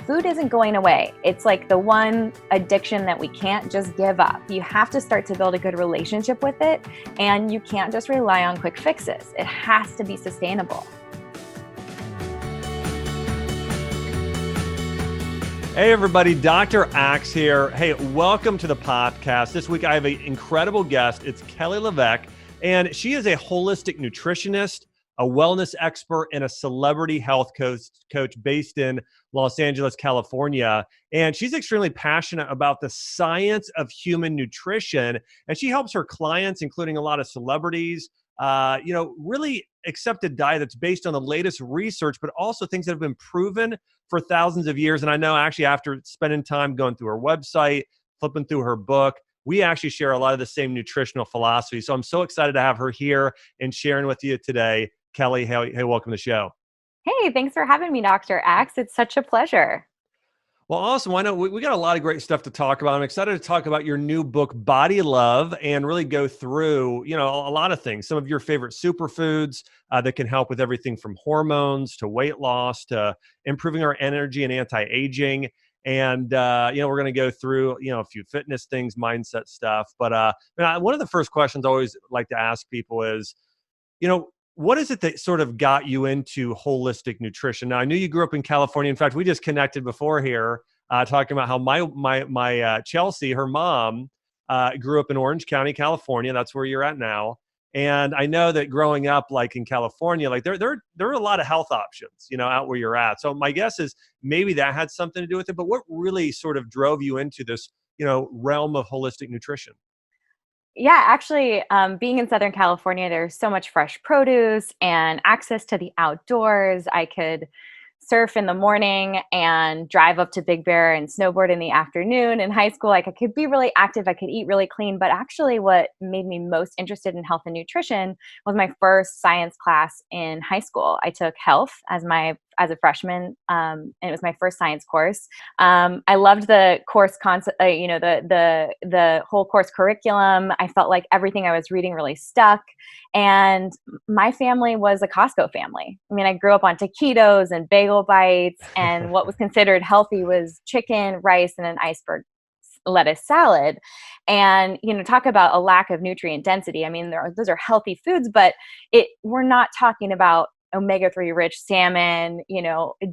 food isn't going away. It's like the one addiction that we can't just give up. You have to start to build a good relationship with it, and you can't just rely on quick fixes. It has to be sustainable. Hey everybody, Dr. Axe here. Hey, welcome to the podcast. This week I have an incredible guest. It's Kelly LeVeque, and she is a holistic nutritionist, a wellness expert, and a celebrity health coach based in Los Angeles, California. And she's extremely passionate about the science of human nutrition, and she helps her clients, including a lot of celebrities, really accept a diet that's based on the latest research, but also things that have been proven for thousands of years. And I know actually after spending time going through her website, flipping through her book, we actually share a lot of the same nutritional philosophy. So I'm so excited to have her here and sharing with you today. Kelly, hey, welcome to the show. Hey, thanks for having me, Dr. Axe. It's such a pleasure. Well, awesome. Why not? We got a lot of great stuff to talk about. I'm excited to talk about your new book, Body Love, and really go through, a lot of things. Some of your favorite superfoods that can help with everything from hormones to weight loss to improving our energy and anti-aging. And, we're going to go through, a few fitness things, mindset stuff. But one of the first questions I always like to ask people is, what is it that sort of got you into holistic nutrition? Now, I knew you grew up in California. In fact, we just connected before here talking about how my Chelsea, her mom, grew up in Orange County, California. That's where you're at now. And I know that growing up, like in California, like there are a lot of health options, out where you're at. So my guess is maybe that had something to do with it. But what really sort of drove you into this, realm of holistic nutrition? Yeah, actually, being in Southern California, there's so much fresh produce and access to the outdoors. I could surf in the morning and drive up to Big Bear and snowboard in the afternoon. In high school, like I could be really active, I could eat really clean. But actually, what made me most interested in health and nutrition was my first science class in high school. I took health as a freshman, and it was my first science course. I loved the course concept, the whole course curriculum. I felt like everything I was reading really stuck. And my family was a Costco family. I mean, I grew up on taquitos and bagel bites, and what was considered healthy was chicken, rice, and an iceberg lettuce salad. And, talk about a lack of nutrient density. I mean, those are healthy foods, but we're not talking about omega-3 rich salmon,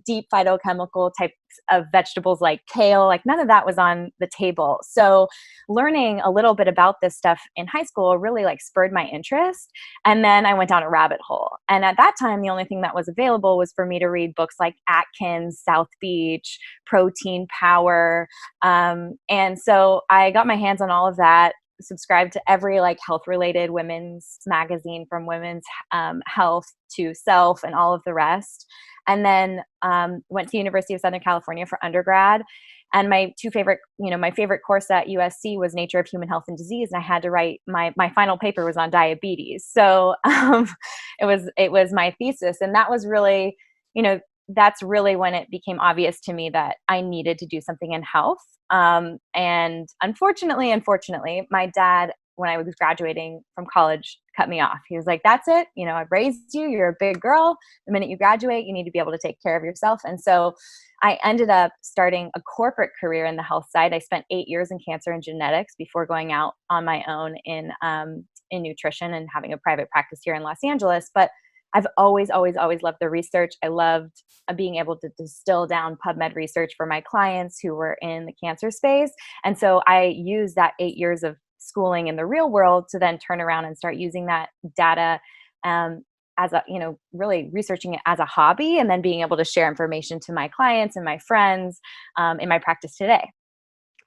deep phytochemical types of vegetables like kale, like none of that was on the table. So learning a little bit about this stuff in high school really spurred my interest. And then I went down a rabbit hole. And at that time, the only thing that was available was for me to read books like Atkins, South Beach, Protein Power. And so I got my hands on all of that, subscribed to every health related women's magazine, from Women's Health to Self and all of the rest. And then went to University of Southern California for undergrad. And my favorite course at USC was Nature of Human Health and Disease. And I had to write my final paper was on diabetes. So it was my thesis. And that was really, that's really when it became obvious to me that I needed to do something in health. And unfortunately, my dad, when I was graduating from college, cut me off. He was like, that's it. I've raised you. You're a big girl. The minute you graduate, you need to be able to take care of yourself. And so I ended up starting a corporate career in the health side. I spent 8 years in cancer and genetics before going out on my own in nutrition and having a private practice here in Los Angeles. But I've always loved the research. I loved being able to distill down PubMed research for my clients who were in the cancer space. And so I used that 8 years of schooling in the real world to then turn around and start using that data as a, really researching it as a hobby, and then being able to share information to my clients and my friends in my practice today.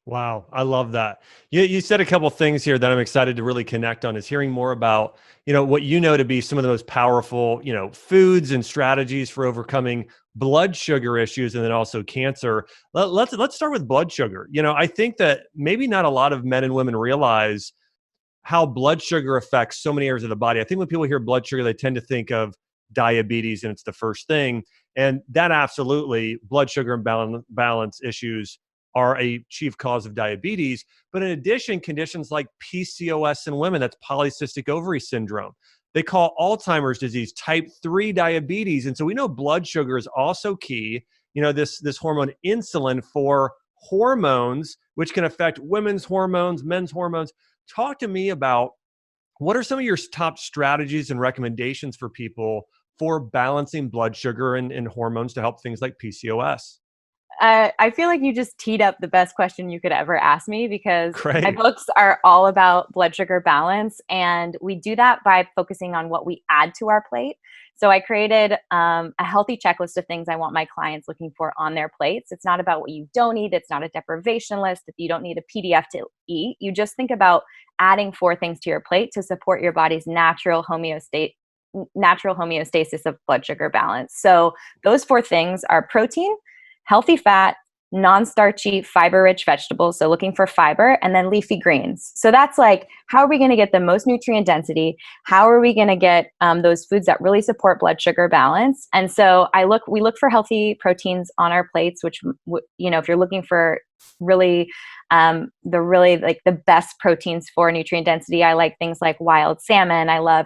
Wow. I love that. You said a couple of things here that I'm excited to really connect on, is hearing more about, what to be some of the most powerful, foods and strategies for overcoming blood sugar issues, and then also cancer. Let's start with blood sugar. I think that maybe not a lot of men and women realize how blood sugar affects so many areas of the body. I think when people hear blood sugar, they tend to think of diabetes, and it's the first thing. And that absolutely, blood sugar imbalance issues are a chief cause of diabetes. But in addition, conditions like PCOS in women, that's polycystic ovary syndrome. They call Alzheimer's disease type 3 diabetes. And so we know blood sugar is also key. this hormone insulin for hormones, which can affect women's hormones, men's hormones. Talk to me about what are some of your top strategies and recommendations for people for balancing blood sugar and hormones to help things like PCOS? I feel like you just teed up the best question you could ever ask me, because my Great. books are all about blood sugar balance. And we do that by focusing on what we add to our plate. So I created a healthy checklist of things I want my clients looking for on their plates. It's not about what you don't eat. It's not a deprivation list. If you don't need a PDF to eat, you just think about adding 4 things to your plate to support your body's natural homeostasis of blood sugar balance. So those 4 things are protein, healthy fat, non-starchy, fiber-rich vegetables, so looking for fiber, and then leafy greens. So that's like, how are we going to get the most nutrient density? How are we going to get those foods that really support blood sugar balance? And so we look for healthy proteins on our plates, which, if you're looking for really the best proteins for nutrient density, I like things like wild salmon. I love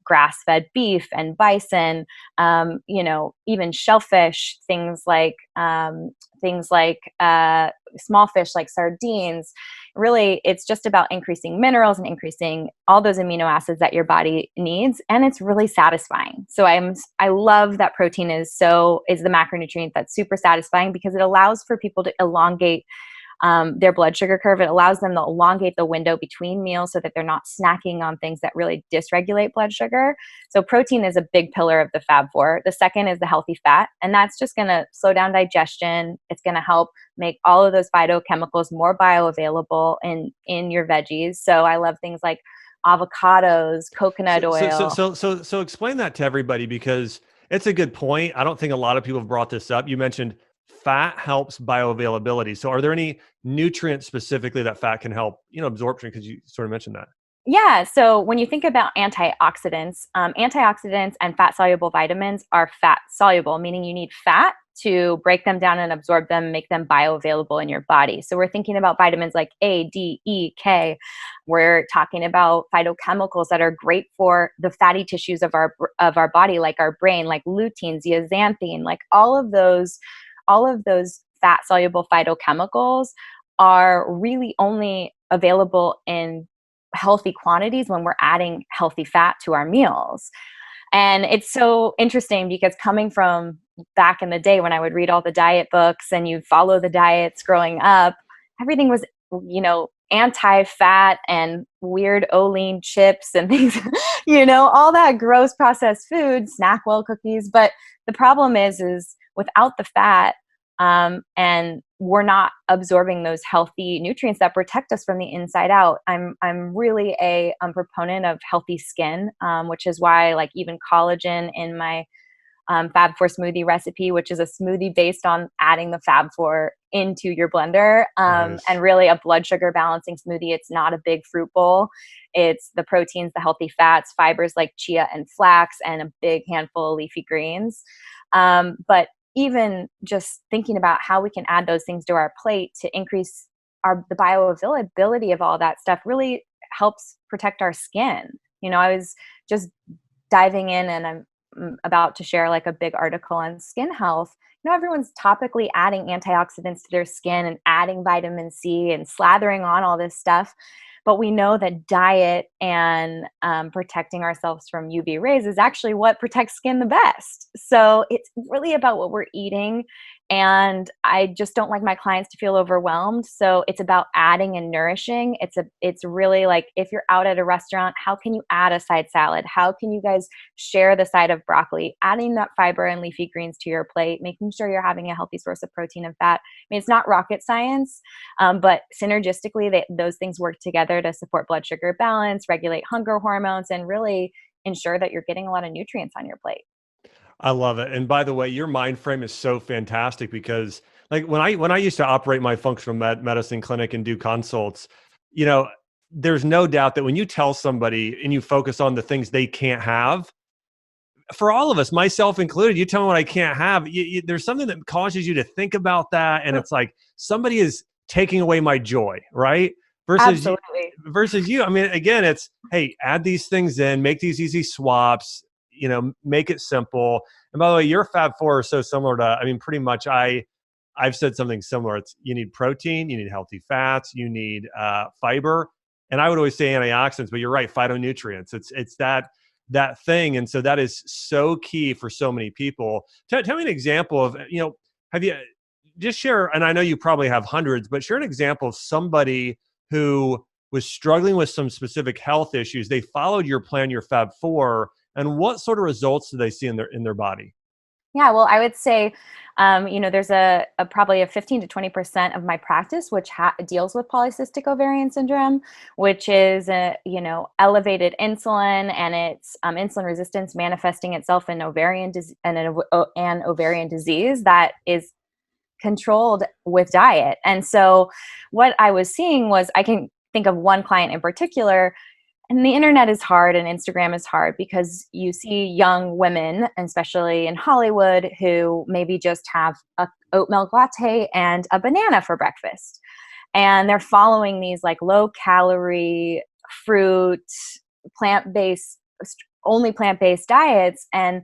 grass-fed beef and bison, even shellfish, things like small fish like sardines. Really, it's just about increasing minerals and increasing all those amino acids that your body needs, and it's really satisfying. So I love that protein is the macronutrient that's super satisfying, because it allows for people to elongate their blood sugar curve. It allows them to elongate the window between meals so that they're not snacking on things that really dysregulate blood sugar. So protein is a big pillar of the Fab Four. The second is the healthy fat, and that's just going to slow down digestion. It's going to help make all of those phytochemicals more bioavailable in your veggies. So I love things like avocados, coconut oil. So explain that to everybody, because it's a good point. I don't think a lot of people have brought this up. You mentioned fat helps bioavailability. So are there any nutrients specifically that fat can help, absorption? Because you sort of mentioned that. Yeah. So when you think about antioxidants and fat soluble vitamins are fat soluble, meaning you need fat to break them down and absorb them, make them bioavailable in your body. So we're thinking about vitamins like A, D, E, K. We're talking about phytochemicals that are great for the fatty tissues of our body, like our brain, like lutein, zeaxanthin, like all of those fat soluble phytochemicals are really only available in healthy quantities when we're adding healthy fat to our meals. And it's so interesting, because coming from back in the day when I would read all the diet books and you follow the diets growing up, everything was, anti-fat and weird Olean chips and things, all that gross processed food, SnackWell cookies. But the problem is without the fat, and we're not absorbing those healthy nutrients that protect us from the inside out. I'm really a proponent of healthy skin, which is why like even collagen in my Fab Four smoothie recipe, which is a smoothie based on adding the Fab Four into your blender, Nice. and really a blood sugar balancing smoothie. It's not a big fruit bowl. It's the proteins, the healthy fats, fibers like chia and flax, and a big handful of leafy greens. But even just thinking about how we can add those things to our plate to increase the bioavailability of all that stuff really helps protect our skin. I was just diving in, and I'm about to share like a big article on skin health. Everyone's topically adding antioxidants to their skin and adding vitamin C and slathering on all this stuff. But we know that diet and protecting ourselves from UV rays is actually what protects skin the best. So it's really about what we're eating. And I just don't like my clients to feel overwhelmed. So it's about adding and nourishing. It's really like, if you're out at a restaurant, how can you add a side salad? How can you guys share the side of broccoli? Adding that fiber and leafy greens to your plate, making sure you're having a healthy source of protein and fat. I mean, it's not rocket science, but synergistically, those things work together to support blood sugar balance, regulate hunger hormones, and really ensure that you're getting a lot of nutrients on your plate. I love it. And by the way, your mind frame is so fantastic, because like when I used to operate my functional medicine clinic and do consults, there's no doubt that when you tell somebody and you focus on the things they can't have, for all of us, myself included, you tell me what I can't have, there's something that causes you to think about that. And it's like somebody is taking away my joy, right? Absolutely. Versus you. I mean, again, it's, hey, add these things in, make these easy swaps. make it simple. And by the way, your Fab Four are so similar to, I mean, pretty much I've said something similar. It's you need protein, you need healthy fats, you need fiber, and I would always say antioxidants. But you're right, phytonutrients. It's that thing, and so that is so key for so many people. Tell me an example of have you just share? And I know you probably have hundreds, but share an example of somebody who was struggling with some specific health issues. They followed your plan, your Fab Four, and what sort of results do they see in their body? Yeah, well, I would say, there's a probably a 15 to 20% of my practice which deals with polycystic ovarian syndrome, which is elevated insulin, and it's insulin resistance manifesting itself in and ovarian disease that is controlled with diet. And so, what I was seeing was, I can think of one client in particular. And the internet is hard and Instagram is hard because you see young women, especially in Hollywood, who maybe just have a oat milk latte and a banana for breakfast. And they're following these like low calorie, fruit, plant-based, only plant-based diets. And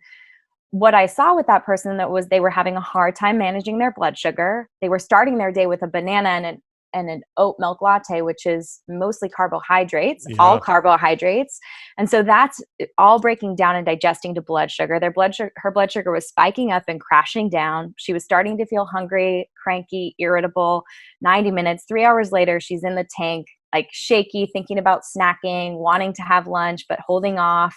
what I saw with that person, that was they were having a hard time managing their blood sugar. They were starting their day with a banana and an oat milk latte, which is mostly carbohydrates, all Yeah. carbohydrates. And so that's all breaking down and digesting to blood sugar. Her blood sugar was spiking up and crashing down. She was starting to feel hungry, cranky, irritable. 90 minutes, 3 hours later, she's in the tank, like shaky, thinking about snacking, wanting to have lunch, but holding off.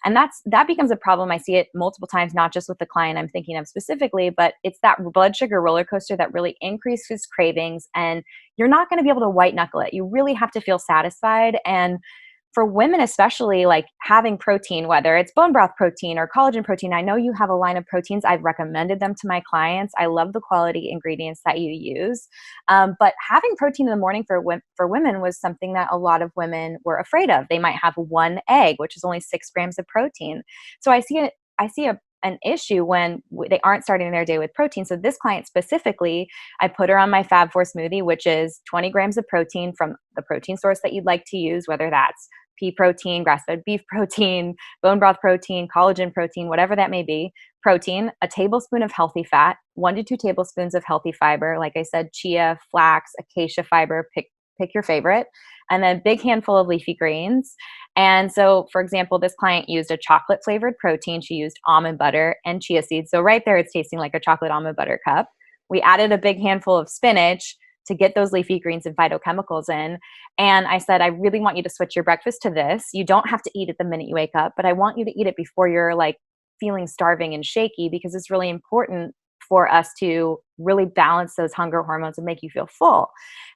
And that becomes a problem. I see it multiple times, not just with the client I'm thinking of specifically, but it's that blood sugar roller coaster that really increases cravings, and you're not going to be able to white knuckle it. You really have to feel satisfied. And for women, especially, like having protein, whether it's bone broth protein or collagen protein, I know you have a line of proteins. I've recommended them to my clients. I love the quality ingredients that you use. But having protein in the morning for women was something that a lot of women were afraid of. They might have one egg, which is only 6 grams of protein. So I see an issue when they aren't starting their day with protein. So this client specifically, I put her on my Fab Four smoothie, which is 20 grams of protein from the protein source that you'd like to use, whether that's pea protein, grass-fed beef protein, bone broth protein, collagen protein, whatever that may be. Protein, a tablespoon of healthy fat, 1 to 2 tablespoons of healthy fiber. Like I said, chia, flax, acacia fiber, pick your favorite, and then a big handful of leafy greens. And so, for example, this client used a chocolate flavored protein. She used almond butter and chia seeds. So right there, it's tasting like a chocolate almond butter cup. We added a big handful of spinach to get those leafy greens and phytochemicals in. And I said, I really want you to switch your breakfast to this. You don't have to eat it the minute you wake up, but I want you to eat it before you're like feeling starving and shaky, because it's really important for us to really balance those hunger hormones and make you feel full.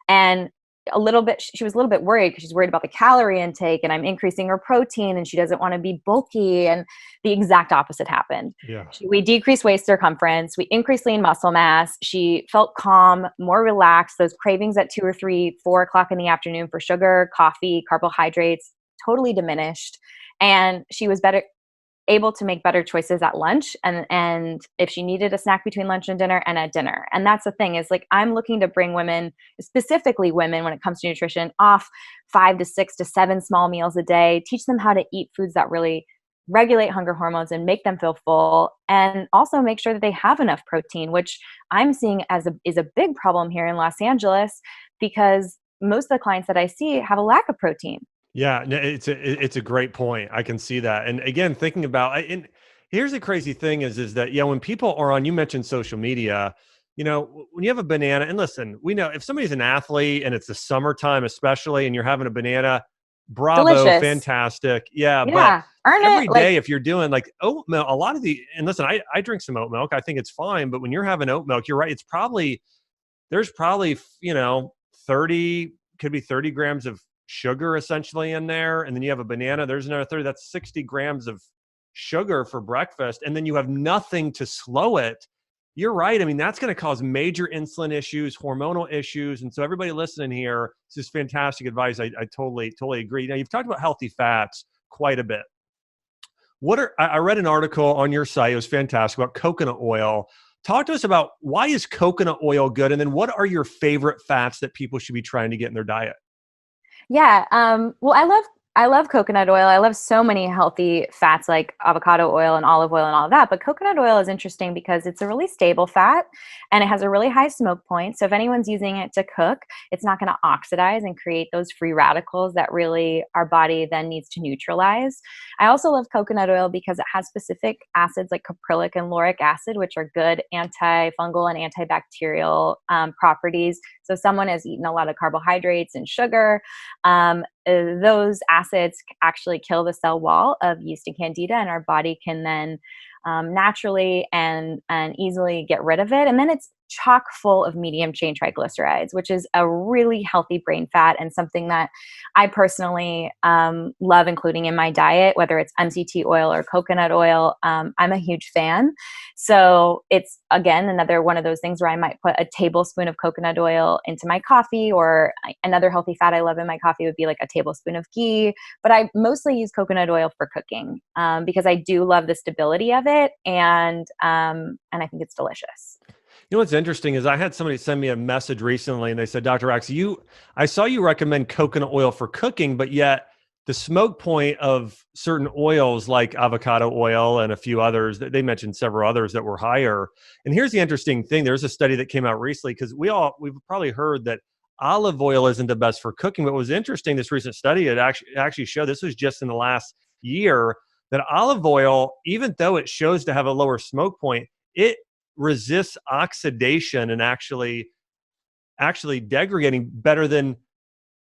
And she was a little bit worried because she's worried about the calorie intake, and I'm increasing her protein and she doesn't want to be bulky. And the exact opposite happened. Yeah. We decreased waist circumference. We increased lean muscle mass. She felt calm, more relaxed. Those cravings at 2 or 3, 4 o'clock in the afternoon for sugar, coffee, carbohydrates, totally diminished. And she was able to make better choices at lunch, and if she needed a snack between lunch and dinner, and at dinner. And that's the thing, is like, I'm looking to bring women, specifically women, when it comes to nutrition, off 5 to 6 to 7 small meals a day, teach them how to eat foods that really regulate hunger hormones and make them feel full, and also make sure that they have enough protein, which I'm seeing is a big problem here in Los Angeles, because most of the clients that I see have a lack of protein. Yeah, no, it's a great point. I can see that. And again, thinking about, and here's the crazy thing is that, yeah, when people are on, you mentioned social media, when you have a banana, and listen, we know if somebody's an athlete and it's the summertime, especially, and you're having a banana, bravo, Delicious. fantastic. Yeah. But Yeah. Earn every it. Like, day, if you're doing like oat milk, and listen, I drink some oat milk. I think it's fine. But when you're having oat milk, you're right. There's probably, 30, could be 30 grams of sugar essentially in there. And then you have a banana, there's another 30, that's 60 grams of sugar for breakfast. And then you have nothing to slow it. You're right. I mean, that's going to cause major insulin issues, hormonal issues. And so everybody listening here, this is fantastic advice. I totally agree. Now, you've talked about healthy fats quite a bit. I read an article on your site. It was fantastic about coconut oil. Talk to us about, why is coconut oil good? And then what are your favorite fats that people should be trying to get in their diet? yeah. Well, I love coconut oil. I love so many healthy fats like avocado oil and olive oil and all of that. But coconut oil is interesting because it's a really stable fat and it has a really high smoke point. So if anyone's using it to cook, it's not going to oxidize and create those free radicals that really our body then needs to neutralize. I also love coconut oil because it has specific acids like caprylic and lauric acid, which are good antifungal and antibacterial properties. So someone has eaten a lot of carbohydrates and sugar. Those acids actually kill the cell wall of yeast and candida, and our body can then naturally and easily get rid of it. And then it's chock full of medium chain triglycerides, which is a really healthy brain fat and something that I personally love including in my diet, whether it's MCT oil or coconut oil. I'm a huge fan. So it's, again, another one of those things where I might put a tablespoon of coconut oil into my coffee, or another healthy fat I love in my coffee would be like a tablespoon of ghee. But I mostly use coconut oil for cooking because I do love the stability of it, and I think it's delicious. You know what's interesting is I had somebody send me a message recently and they said, Dr. Axe, I saw you recommend coconut oil for cooking, but yet the smoke point of certain oils like avocado oil and a few others, they mentioned several others that were higher. And here's the interesting thing. There's a study that came out recently because we've probably heard that olive oil isn't the best for cooking. But what was interesting, this recent study, it actually showed, this was just in the last year, that olive oil, even though it shows to have a lower smoke point, it resists oxidation and actually degrading better than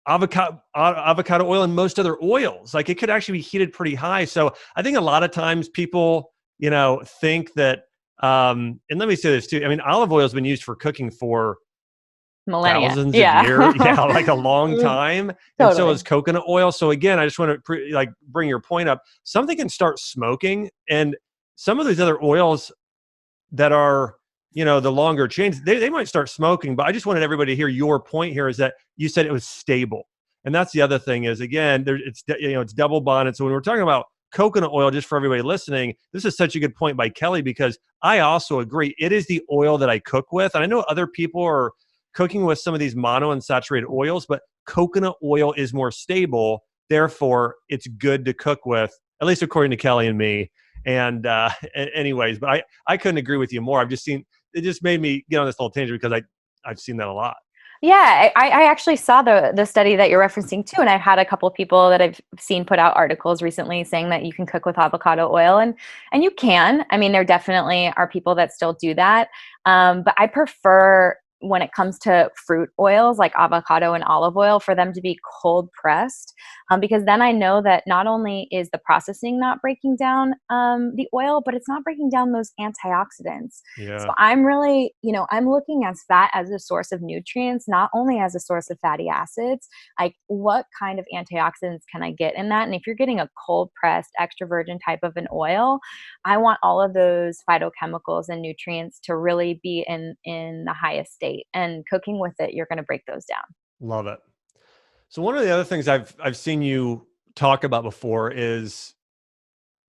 avocado oil and most other oils. Like, it could actually be heated pretty high. So I think a lot of times people, think that, and let me say this too. I mean, olive oil has been used for cooking for Millennia. thousands of Yeah. years. Yeah, like a long time. And so Totally. is coconut oil. So again, I just want to bring your point up. Something can start smoking, and some of these other oils that are, the longer chains, they might start smoking. But I just wanted everybody to hear your point here, is that you said it was stable. And that's the other thing is, again, it's double bonded. So when we're talking about coconut oil, just for everybody listening, this is such a good point by Kelly, because I also agree. It is the oil that I cook with. And I know other people are cooking with some of these monounsaturated oils, but coconut oil is more stable. Therefore, it's good to cook with, at least according to Kelly and me. And anyways, but I couldn't agree with you more. I've just seen, it just made me get on this little tangent because I've seen that a lot. Yeah, I actually saw the study that you're referencing too, and I've had a couple of people that I've seen put out articles recently saying that you can cook with avocado oil, and you can. I mean, there definitely are people that still do that, but I prefer, when it comes to fruit oils like avocado and olive oil, for them to be cold pressed, because then I know that not only is the processing not breaking down the oil, but it's not breaking down those antioxidants. So Yeah. I'm really, I'm looking at fat as a source of nutrients, not only as a source of fatty acids. Like, what kind of antioxidants can I get in that? And if you're getting a cold pressed extra virgin type of an oil, I want all of those phytochemicals and nutrients to really be in the highest state. And cooking with it, you're going to break those down. Love it. So one of the other things I've seen you talk about before is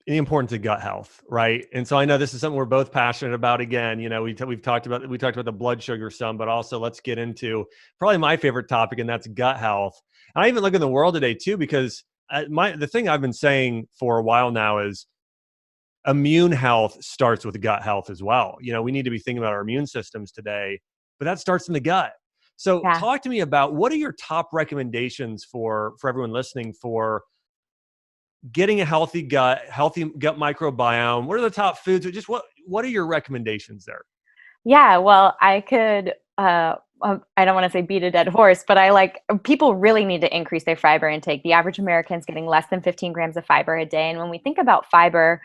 the importance of gut health, right? And so I know this is something we're both passionate about. Again, we've talked about the blood sugar some, but also let's get into probably my favorite topic, and that's gut health. And I even look in the world today too, because the thing I've been saying for a while now is immune health starts with gut health as well. We need to be thinking about our immune systems today, but that starts in the gut. So Yeah. talk to me about, what are your top recommendations for everyone listening for getting a healthy gut microbiome? What are the top foods? Or just what are your recommendations there? Yeah, well, I could, I don't want to say beat a dead horse, but people really need to increase their fiber intake. The average American's getting less than 15 grams of fiber a day. And when we think about fiber,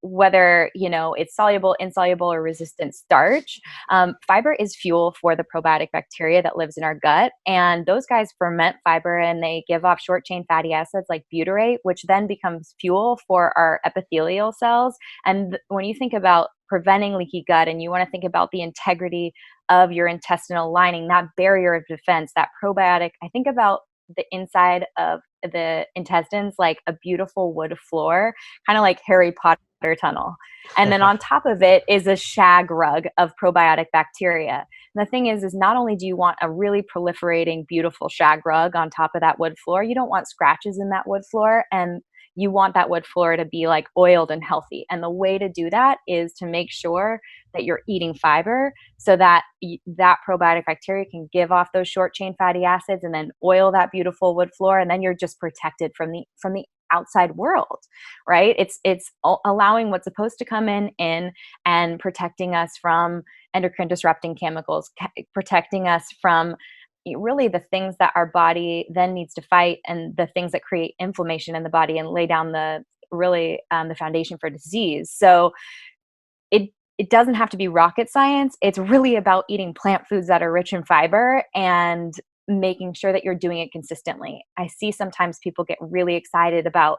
whether, it's soluble, insoluble, or resistant starch, fiber is fuel for the probiotic bacteria that lives in our gut. And those guys ferment fiber and they give off short chain fatty acids like butyrate, which then becomes fuel for our epithelial cells. And when you think about preventing leaky gut, and you want to think about the integrity of your intestinal lining, that barrier of defense, that probiotic, I think about the inside of the intestines like a beautiful wood floor, kind of like Harry Potter tunnel. And then on top of it is a shag rug of probiotic bacteria. And the thing is not only do you want a really proliferating, beautiful shag rug on top of that wood floor, you don't want scratches in that wood floor. And you want that wood floor to be like oiled and healthy. And the way to do that is to make sure that you're eating fiber so that that probiotic bacteria can give off those short chain fatty acids and then oil that beautiful wood floor. And then you're just protected from the outside world, right? It's allowing what's supposed to come in and protecting us from endocrine disrupting chemicals, protecting us from really the things that our body then needs to fight, and the things that create inflammation in the body and lay down the foundation for disease. So it doesn't have to be rocket science. It's really about eating plant foods that are rich in fiber and making sure that you're doing it consistently. I see sometimes people get really excited about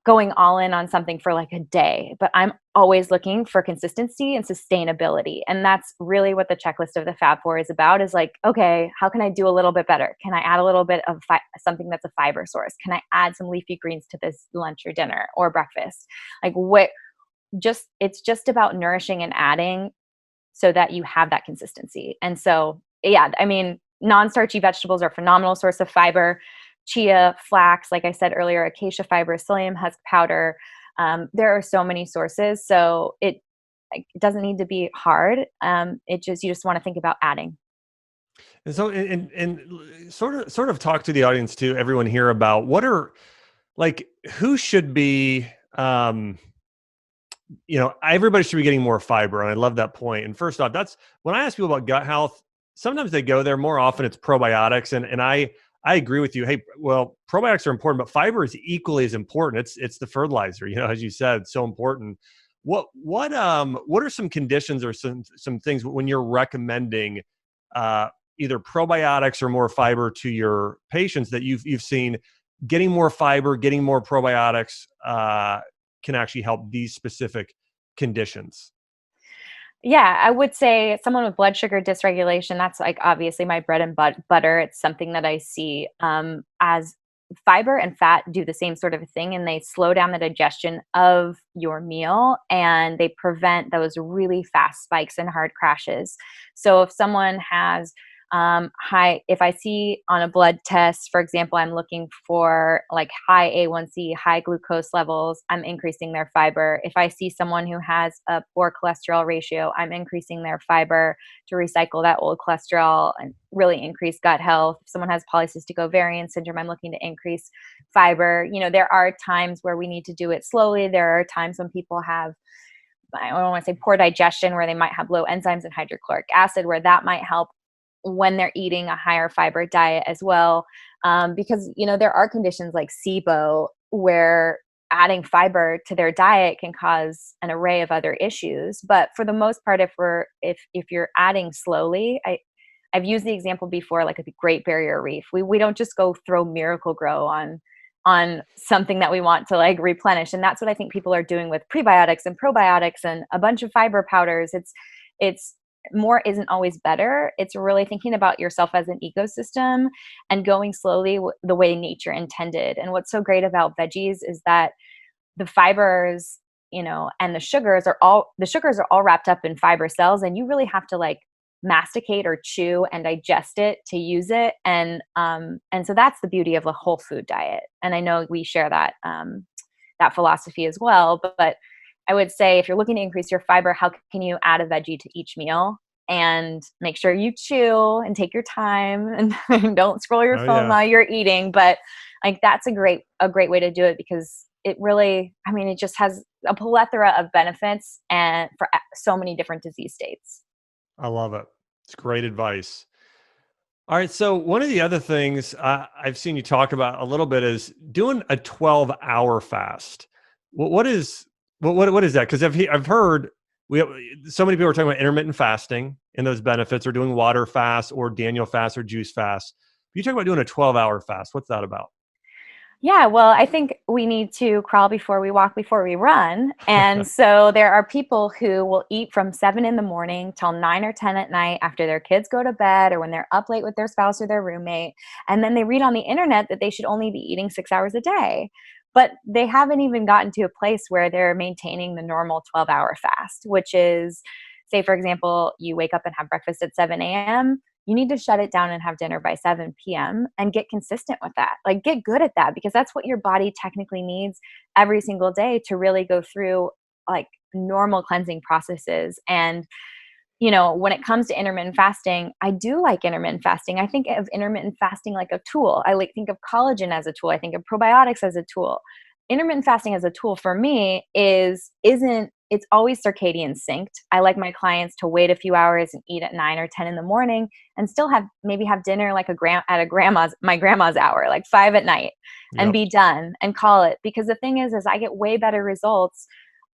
going all in on something for like a day, but I'm always looking for consistency and sustainability. And that's really what the checklist of the Fab Four is about, is like, okay, how can I do a little bit better? Can I add a little bit of something that's a fiber source? Can I add some leafy greens to this lunch or dinner or breakfast? Like it's just about nourishing and adding so that you have that consistency. And so, yeah, I mean, non-starchy vegetables are a phenomenal source of fiber. Chia, flax, like I said earlier, acacia fiber, psyllium husk powder. There are so many sources. So it doesn't need to be hard. You just want to think about adding. And so, and sort of talk to the audience too, everyone here, about what are, like, who should be, everybody should be getting more fiber. And I love that point. And first off, that's when I ask people about gut health, sometimes they go there. More often it's probiotics. And I agree with you. Hey, well, probiotics are important, but fiber is equally as important. It's the fertilizer, as you said, so important. What are some conditions or some things when you're recommending either probiotics or more fiber to your patients that you've seen getting more fiber, getting more probiotics can actually help these specific conditions? Yeah, I would say someone with blood sugar dysregulation, that's like obviously my bread and butter. It's something that I see as fiber and fat do the same sort of a thing, and they slow down the digestion of your meal and they prevent those really fast spikes and hard crashes. So if someone has if I see on a blood test, for example, I'm looking for like high A1C, high glucose levels, I'm increasing their fiber. If I see someone who has a poor cholesterol ratio, I'm increasing their fiber to recycle that old cholesterol and really increase gut health. If someone has polycystic ovarian syndrome, I'm looking to increase fiber. There are times where we need to do it slowly. There are times when people have, I don't want to say poor digestion, where they might have low enzymes and hydrochloric acid, where that might help when they're eating a higher fiber diet as well. Because, there are conditions like SIBO where adding fiber to their diet can cause an array of other issues. But for the most part, if you're adding slowly, I've used the example before, like a Great Barrier Reef. We don't just go throw Miracle Grow on something that we want to like replenish. And that's what I think people are doing with prebiotics and probiotics and a bunch of fiber powders. It's more isn't always better. It's really thinking about yourself as an ecosystem and going slowly the way nature intended. And what's so great about veggies is that the fibers, and the sugars are all wrapped up in fiber cells, and you really have to like masticate or chew and digest it to use it. And so that's the beauty of a whole food diet. And I know we share that philosophy as well, but I would say if you're looking to increase your fiber, how can you add a veggie to each meal? And make sure you chew and take your time and don't scroll your phone while you're eating. But like that's a great way to do it, because it really, it just has a plethora of benefits and for so many different disease states. I love it. It's great advice. All right. So one of the other things I've seen you talk about a little bit is doing a 12-hour fast. What is that? Because I've heard so many people are talking about intermittent fasting and those benefits, or doing water fast or Daniel fast or juice fast. You talk about doing a 12-hour fast. What's that about? Yeah, well, I think we need to crawl before we walk, before we run. And so there are people who will eat from 7 in the morning till 9 or 10 at night after their kids go to bed, or when they're up late with their spouse or their roommate. And then they read on the internet that they should only be eating 6 hours a day. But they haven't even gotten to a place where they're maintaining the normal 12-hour fast, which is say, for example, you wake up and have breakfast at 7 a.m., you need to shut it down and have dinner by 7 p.m. and get consistent with that. Like, get good at that, because that's what your body technically needs every single day to really go through like normal cleansing processes. And when it comes to intermittent fasting, I do like intermittent fasting. I think of intermittent fasting like a tool. I like think of collagen as a tool. I think of probiotics as a tool. Intermittent fasting as a tool for me isn't it's always circadian synced. I like my clients to wait a few hours and eat at 9 or 10 in the morning and still have dinner like my grandma's hour, like 5 at night, and Yep. be done and call it. Because the thing is I get way better results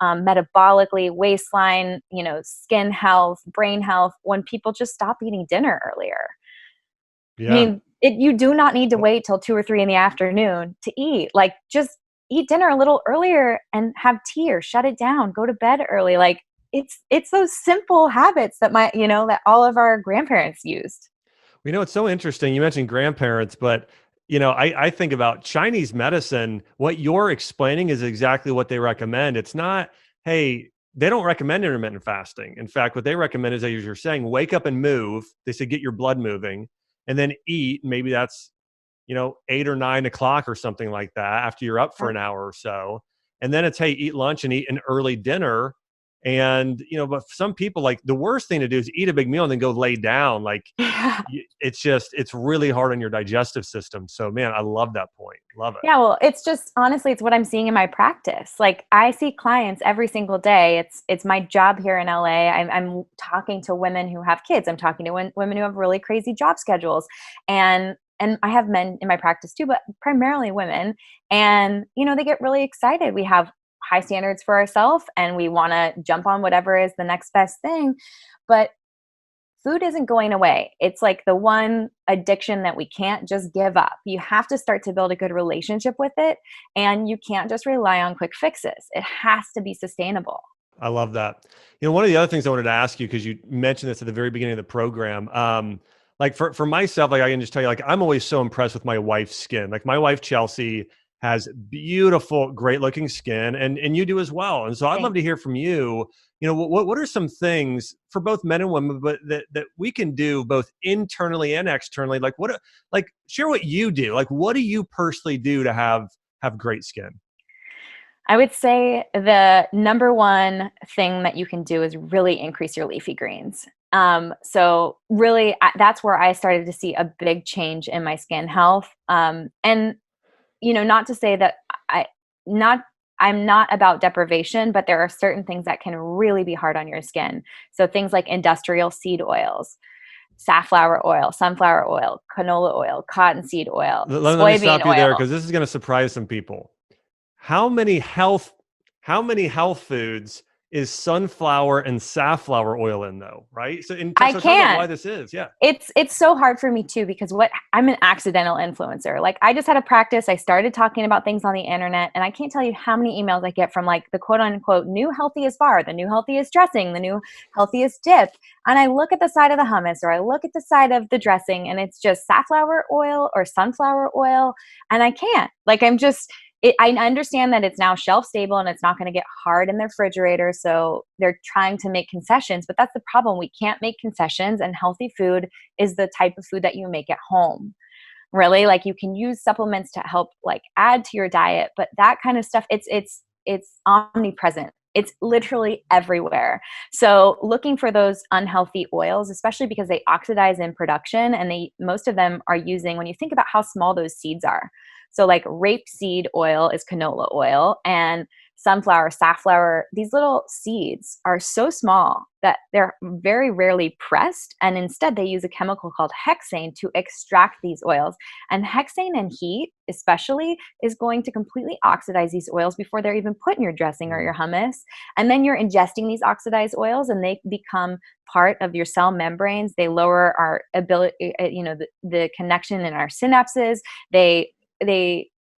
metabolically, waistline, skin health, brain health, when people just stop eating dinner earlier. I Yeah. mean, you do not need to wait till 2 or 3 in the afternoon to eat. Like, just eat dinner a little earlier and have tea, or shut it down, go to bed early. Like, it's those simple habits that that all of our grandparents used. It's so interesting. You mentioned grandparents, but I think about Chinese medicine. What you're explaining is exactly what they recommend. It's not, hey, they don't recommend intermittent fasting. In fact, what they recommend is, as you're saying, wake up and move. They say get your blood moving, and then eat. Maybe that's 8 or 9 o'clock or something like that after you're up for an hour or so. And then it's, hey, eat lunch and eat an early dinner. And, but for some people, like, the worst thing to do is eat a big meal and then go lay down. Like, Yeah. it's really hard on your digestive system. So, man, I love that point. Love it. Yeah, well, it's just honestly, it's what I'm seeing in my practice. Like, I see clients every single day. It's my job here in LA. I'm talking to women who have kids. I'm talking to women who have really crazy job schedules, and I have men in my practice too, but primarily women. And they get really excited. We have high standards for ourselves, and we want to jump on whatever is the next best thing. But food isn't going away. It's like the one addiction that we can't just give up. You have to start to build a good relationship with it, and you can't just rely on quick fixes. It has to be sustainable. I love that. One of the other things I wanted to ask you, because you mentioned this at the very beginning of the program, like for myself, like I can just tell you, like, I'm always so impressed with my wife's skin. Like, my wife, Chelsea, has beautiful, great looking skin, and you do as well. And so I'd love Thanks. to hear from you. What are some things for both men and women, but that we can do both internally and externally? Like, share what you do. Like, what do you personally do to have great skin? I would say the number one thing that you can do is really increase your leafy greens. So really, that's where I started to see a big change in my skin health. And not to say that I not I'm not about deprivation, but there are certain things that can really be hard on your skin. So things like industrial seed oils, safflower oil, sunflower oil, canola oil, cottonseed oil, Let me soybean stop you there, oil. because this is going to surprise some people. How many health how many health foods is sunflower and safflower oil in, though, right? So I so talk about why can't. this is. Yeah. It's so hard for me too, because I'm an accidental influencer. Like, I just had a practice. I started talking about things on the internet, and I can't tell you how many emails I get from like the quote unquote new healthiest bar, the new healthiest dressing, the new healthiest dip. And I look at the side of the hummus, or I look at the side of the dressing, and it's just safflower oil or sunflower oil. And I can't. Like, I understand that it's now shelf stable and it's not going to get hard in the refrigerator. So they're trying to make concessions, but that's the problem. We can't make concessions, and healthy food is the type of food that you make at home. Really, like, you can use supplements to help like add to your diet, but that kind of stuff, it's omnipresent. It's literally everywhere. So looking for those unhealthy oils, especially because they oxidize in production, and most of them are using, when you think about how small those seeds are. So like rapeseed oil is canola oil, and sunflower, safflower, these little seeds are so small that they're very rarely pressed. And instead they use a chemical called hexane to extract these oils. And hexane and heat especially is going to completely oxidize these oils before they're even put in your dressing or Mm. your hummus. And then you're ingesting these oxidized oils, and they become part of your cell membranes. They lower our ability, the connection in our synapses. They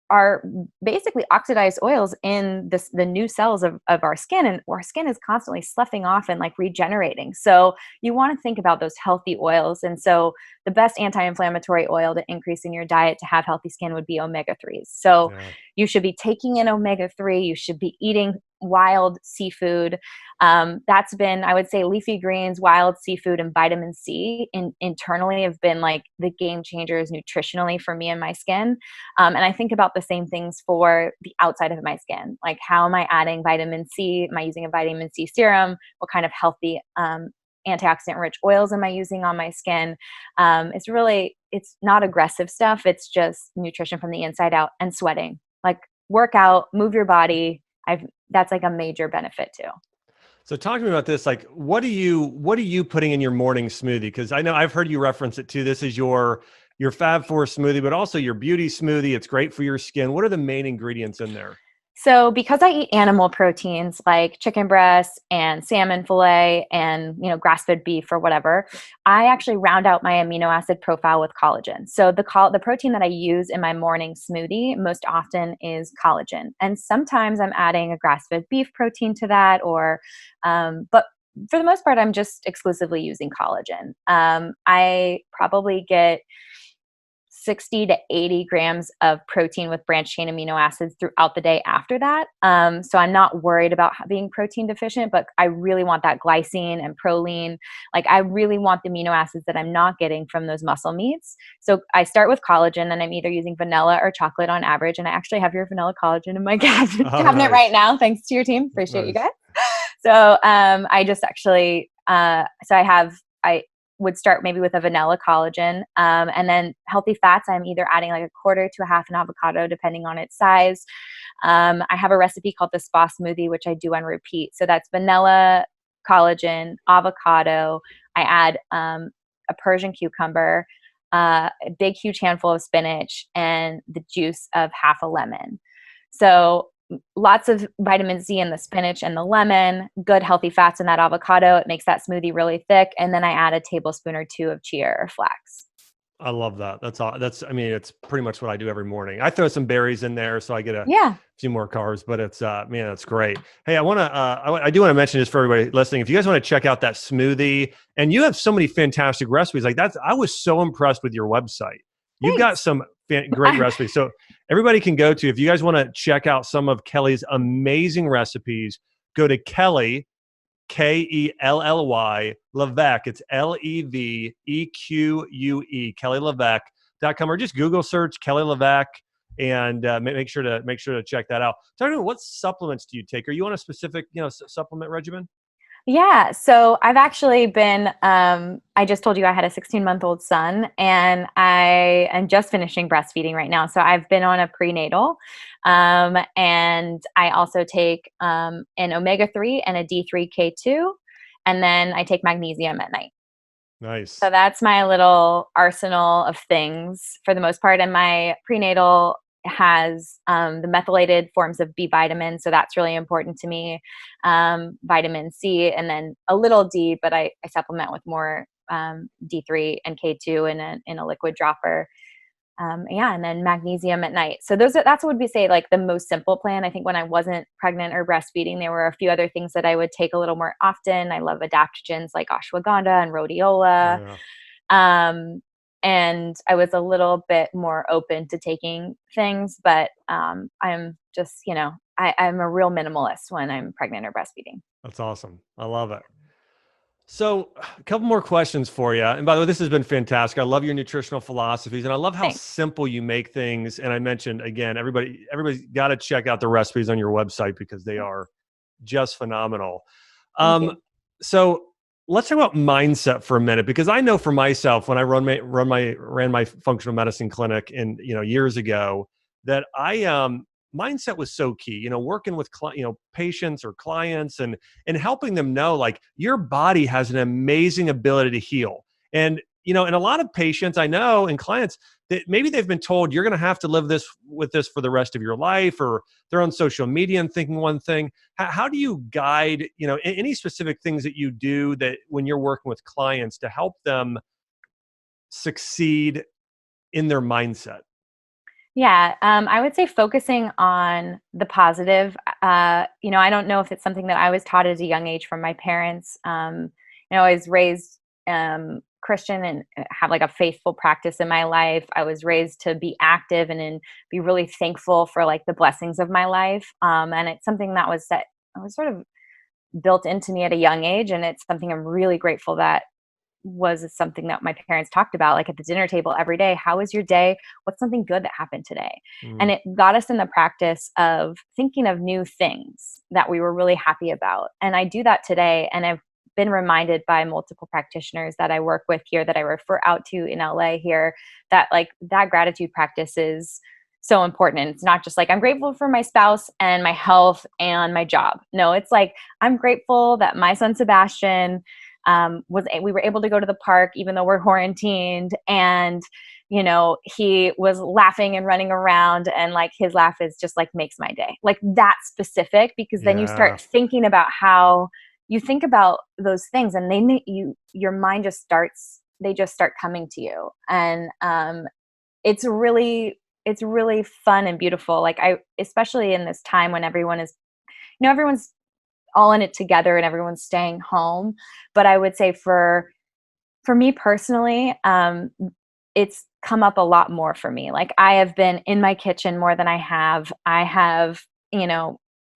are basically oxidized oils in the new cells of our skin, and our skin is constantly sloughing off and like regenerating. So you want to think about those healthy oils. And so the best anti-inflammatory oil to increase in your diet to have healthy skin would be omega-3s. So Yeah. you should be taking in omega-3. You should be eating wild seafood. That's been, I would say, leafy greens, wild seafood, and vitamin C internally have been like the game changers nutritionally for me and my skin. And I think about the same things for the outside of my skin. Like, how am I adding vitamin C? Am I using a vitamin C serum? What kind of healthy antioxidant rich oils am I using on my skin? It's not aggressive stuff. It's just nutrition from the inside out, and sweating. Like, work out, move your body. That's like a major benefit too. So talk to me about this. Like, what are you putting in your morning smoothie? Because I know I've heard you reference it too. This is your Fab Four smoothie, but also your beauty smoothie. It's great for your skin. What are the main ingredients in there? So because I eat animal proteins like chicken breasts and salmon fillet and, grass-fed beef or whatever, I actually round out my amino acid profile with collagen. So the protein that I use in my morning smoothie most often is collagen. And sometimes I'm adding a grass-fed beef protein to that, but for the most part, I'm just exclusively using collagen. I probably get 60 to 80 grams of protein with branched chain amino acids throughout the day after that. So I'm not worried about being protein deficient, but I really want that glycine and proline. Like, I really want the amino acids that I'm not getting from those muscle meats. So I start with collagen, and I'm either using vanilla or chocolate on average. And I actually have your vanilla collagen in my cabinet Oh, nice. right now. Thanks to your team. Appreciate you Nice. guys. So I just actually, I would start maybe with a vanilla collagen. And then healthy fats, I'm either adding like a quarter to a half an avocado, depending on its size. I have a recipe called the spa smoothie, which I do on repeat. So that's vanilla, collagen, avocado. I add a Persian cucumber, a big, huge handful of spinach, and the juice of half a lemon. So lots of vitamin C in the spinach and the lemon, good healthy fats in that avocado. It makes that smoothie really thick. And then I add a tablespoon or two of chia or flax. I love that. That's all. I mean, it's pretty much what I do every morning. I throw some berries in there so I get a Yeah. few more carbs, but it's, man, that's great. Hey, I do want to mention this for everybody listening. If you guys want to check out that smoothie, and you have so many fantastic recipes like that, I was so impressed with your website. You've got Thanks. some great recipes. So everybody can go to, if you guys want to check out some of Kelly's amazing recipes, go to Kelly, Kelly LeVeque. It's LeVeque, KellyLeVeque.com, or just Google search Kelly LeVeque, and make sure to check that out. Tell me, what supplements do you take? Are you on a specific supplement regimen? Yeah. So I've actually been, I just told you I had a 16-month-old son, and I am just finishing breastfeeding right now. So I've been on a prenatal, and I also take an omega-3 and a D3K2, and then I take magnesium at night. Nice. So that's my little arsenal of things for the most part. And my prenatal has the methylated forms of B vitamins. So that's really important to me. Vitamin C, and then a little D, but I supplement with more D3 and K2 in a liquid dropper. And then magnesium at night. So that's what would be say like the most simple plan. I think when I wasn't pregnant or breastfeeding, there were a few other things that I would take a little more often. I love adaptogens like ashwagandha and rhodiola. Yeah. And I was a little bit more open to taking things, but I'm just, I'm a real minimalist when I'm pregnant or breastfeeding. That's awesome. I love it. So a couple more questions for you. And by the way, this has been fantastic. I love your nutritional philosophies, and I love how Thanks. simple you make things. And I mentioned, again, everybody's got to check out the recipes on your website because they are just phenomenal. Thank you. So let's talk about mindset for a minute, because I know for myself, when I ran my functional medicine clinic years ago, that mindset was so key, working with patients or clients, and helping them know, like, your body has an amazing ability to heal. And and a lot of patients I know and clients, that maybe they've been told you're going to have to live with this for the rest of your life, or they're on social media and thinking one thing. How do you guide, any specific things that you do that when you're working with clients to help them succeed in their mindset? Yeah, I would say focusing on the positive. I don't know if it's something that I was taught at a young age from my parents. I was raised Christian and have like a faithful practice in my life. I was raised to be active and be really thankful for like the blessings of my life. And it's something that was set was sort of built into me at a young age. And it's something I'm really grateful that was something that my parents talked about, like at the dinner table every day. How was your day? What's something good that happened today? And Mm. it got us in the practice of thinking of new things that we were really happy about. And I do that today. And I've been reminded by multiple practitioners that I work with here, that I refer out to in LA here, that like that gratitude practice is so important. And it's not just like, I'm grateful for my spouse and my health and my job. No, it's like, I'm grateful that my son Sebastian we were able to go to the park even though we're quarantined, and he was laughing and running around, and like his laugh is just like makes my day, like that specific, because then you Yeah. start thinking about how you think about those things, and your mind just starts they just start coming to you. And it's really fun and beautiful, like I especially in this time when everyone's all in it together and everyone's staying home. But I would say for me personally, it's come up a lot more for me. Like I have been in my kitchen more than I have,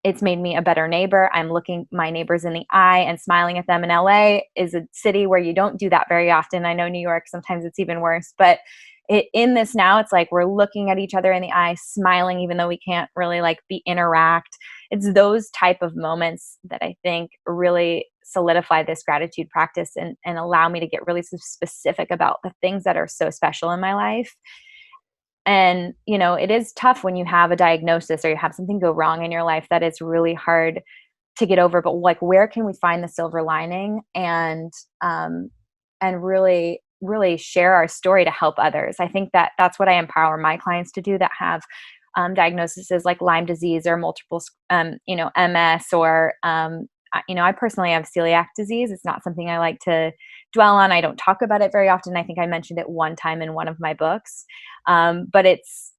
it's made me a better neighbor. I'm looking my neighbors in the eye and smiling at them. And LA is a city where you don't do that very often. I know New York, sometimes it's even worse, but in this now, it's like we're looking at each other in the eye, smiling, even though we can't really like interact. It's those type of moments that I think really solidify this gratitude practice, and allow me to get really specific about the things that are so special in my life. And, it is tough when you have a diagnosis or you have something go wrong in your life, that it's really hard to get over. But like, where can we find the silver lining, and really, really share our story to help others? I think that that's what I empower my clients to do, that have diagnoses like Lyme disease or multiple, MS, or, I personally have celiac disease. It's not something I like to dwell on. I don't talk about it very often. I think I mentioned it one time in one of my books. But it's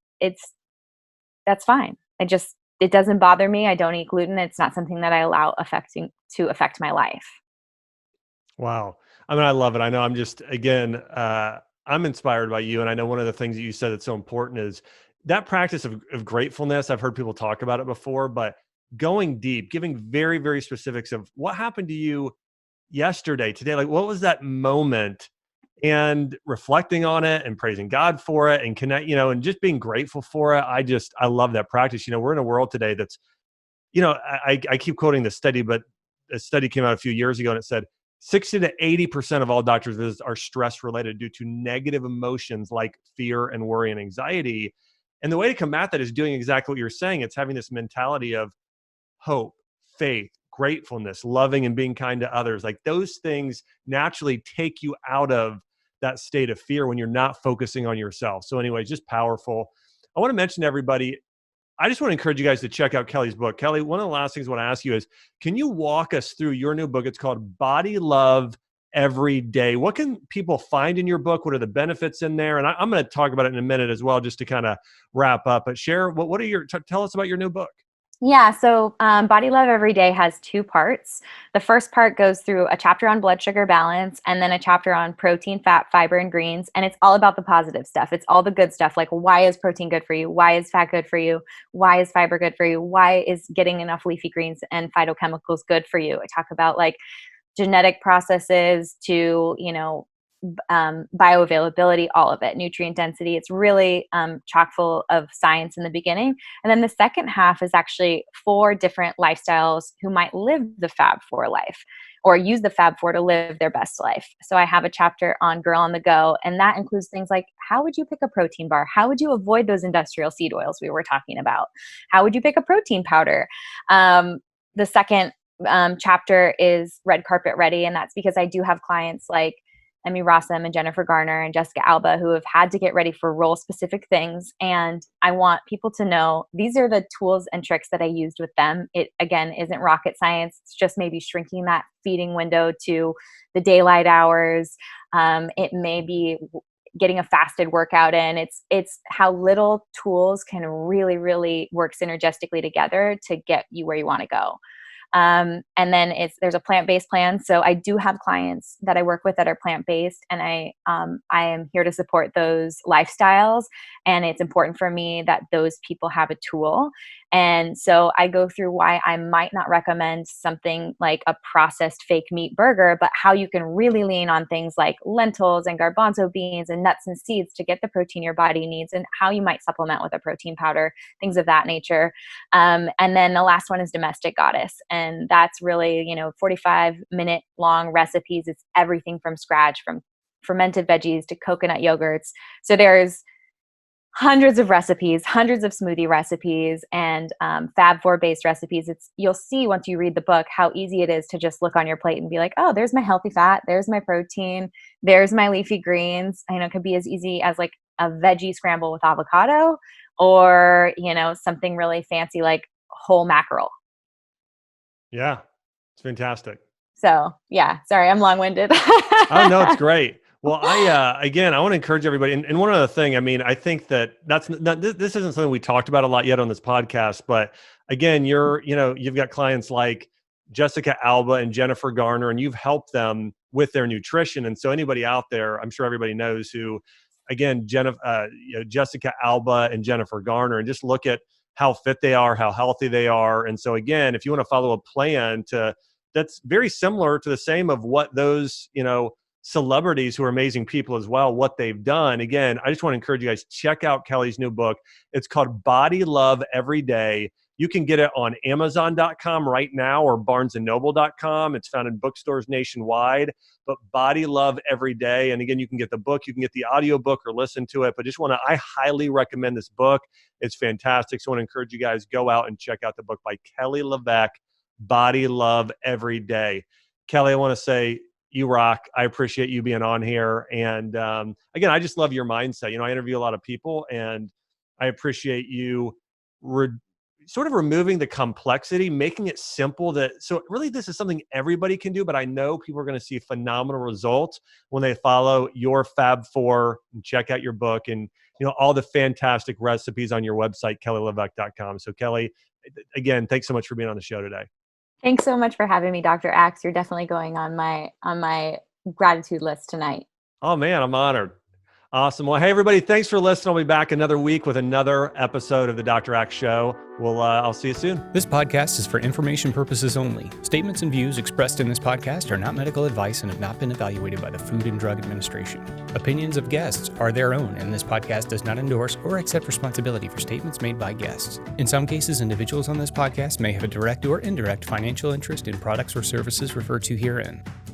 that's fine. It doesn't bother me. I don't eat gluten. It's not something that I allow to affect my life. Wow. I mean, I love it. I know I'm just, again, I'm inspired by you. And I know one of the things that you said that's so important is that practice of gratefulness. I've heard people talk about it before, but going deep, giving very, very specifics of what happened to you yesterday, today, like what was that moment, and reflecting on it and praising God for it and and just being grateful for it. I love that practice. We're in a world today that's, I keep quoting this study, but a study came out a few years ago and it said 60 to 80% of all doctor's visits are stress related due to negative emotions like fear and worry and anxiety. And the way to combat that is doing exactly what you're saying. It's having this mentality of hope, faith, gratefulness, loving and being kind to others. Like those things naturally take you out of that state of fear when you're not focusing on yourself. So anyway, just powerful. I want to mention to everybody, I just want to encourage you guys to check out Kelly's book. Kelly, one of the last things I want to ask you is, can you walk us through your new book? It's called Body Love Every Day. What can people find in your book? What are the benefits in there? And I'm going to talk about it in a minute as well, just to kind of wrap up. But share, what are tell us about your new book. Yeah, so Body Love Every Day has two parts. The first part goes through a chapter on blood sugar balance, and then a chapter on protein, fat, fiber, and greens. And it's all about the positive stuff. It's all the good stuff, like why is protein good for you? Why is fat good for you? Why is fiber good for you? Why is getting enough leafy greens and phytochemicals good for you? I talk about like genetic processes to, bioavailability, all of it, nutrient density. It's really chock full of science in the beginning. And then the second half is actually 4 different lifestyles who might live the Fab Four life, or use the Fab Four to live their best life. So I have a chapter on Girl on the Go, and that includes things like, how would you pick a protein bar? How would you avoid those industrial seed oils we were talking about? How would you pick a protein powder? The second chapter is Red Carpet Ready, and that's because I do have clients like Emmy Rossum and Jennifer Garner and Jessica Alba who have had to get ready for role specific things. And I want people to know these are the tools and tricks that I used with them. It, again, isn't rocket science. It's just maybe shrinking that feeding window to the daylight hours. It may be getting a fasted workout in. It's how little tools can really, really work synergistically together to get you where you want to go. And then there's a plant-based plan. So I do have clients that I work with that are plant-based, and I am here to support those lifestyles. And it's important for me that those people have a tool. And so I go through why I might not recommend something like a processed fake meat burger, but how you can really lean on things like lentils and garbanzo beans and nuts and seeds to get the protein your body needs, and how you might supplement with a protein powder, things of that nature. And then the last one is Domestic Goddess. And that's really, 45-minute long recipes. It's everything from scratch, from fermented veggies to coconut yogurts. So there's hundreds of recipes, hundreds of smoothie recipes, and Fab Four based recipes. You'll see once you read the book how easy it is to just look on your plate and be like, oh, there's my healthy fat, there's my protein, there's my leafy greens. It could be as easy as like a veggie scramble with avocado, or something really fancy like whole mackerel. Yeah, it's fantastic. So yeah, sorry, I'm long-winded. Oh no, it's great. Well, again, I want to encourage everybody. And one other thing, I think that this isn't something we talked about a lot yet on this podcast, but again, you've got clients like Jessica Alba and Jennifer Garner, and you've helped them with their nutrition. And so anybody out there, I'm sure everybody knows who, again, Jessica Alba and Jennifer Garner, and just look at how fit they are, how healthy they are. And so again, if you want to follow a plan that's very similar to the same of what those, celebrities who are amazing people as well, what they've done. Again, I just want to encourage you guys, check out Kelly's new book. It's called Body Love Every Day. You can get it on Amazon.com right now or BarnesandNoble.com. It's found in bookstores nationwide, but Body Love Every Day. And again, you can get the book, you can get the audiobook or listen to it, but I highly recommend this book. It's fantastic. So I want to encourage you guys, go out and check out the book by Kelly LeVeque, Body Love Every Day. Kelly, I want to say, you rock. I appreciate you being on here. And again, I just love your mindset. I interview a lot of people, and I appreciate you sort of removing the complexity, making it simple. So really this is something everybody can do, but I know people are going to see phenomenal results when they follow your Fab Four and check out your book and, all the fantastic recipes on your website, kellylevesque.com. So Kelly, again, thanks so much for being on the show today. Thanks so much for having me, Dr. Axe. You're definitely going on my gratitude list tonight. Oh man, I'm honored. Awesome. Well, hey everybody, thanks for listening. I'll be back another week with another episode of the Dr. Axe Show. I'll see you soon. This podcast is for information purposes only. Statements and views expressed in this podcast are not medical advice and have not been evaluated by the Food and Drug Administration. Opinions of guests are their own, and this podcast does not endorse or accept responsibility for statements made by guests. In some cases, individuals on this podcast may have a direct or indirect financial interest in products or services referred to herein.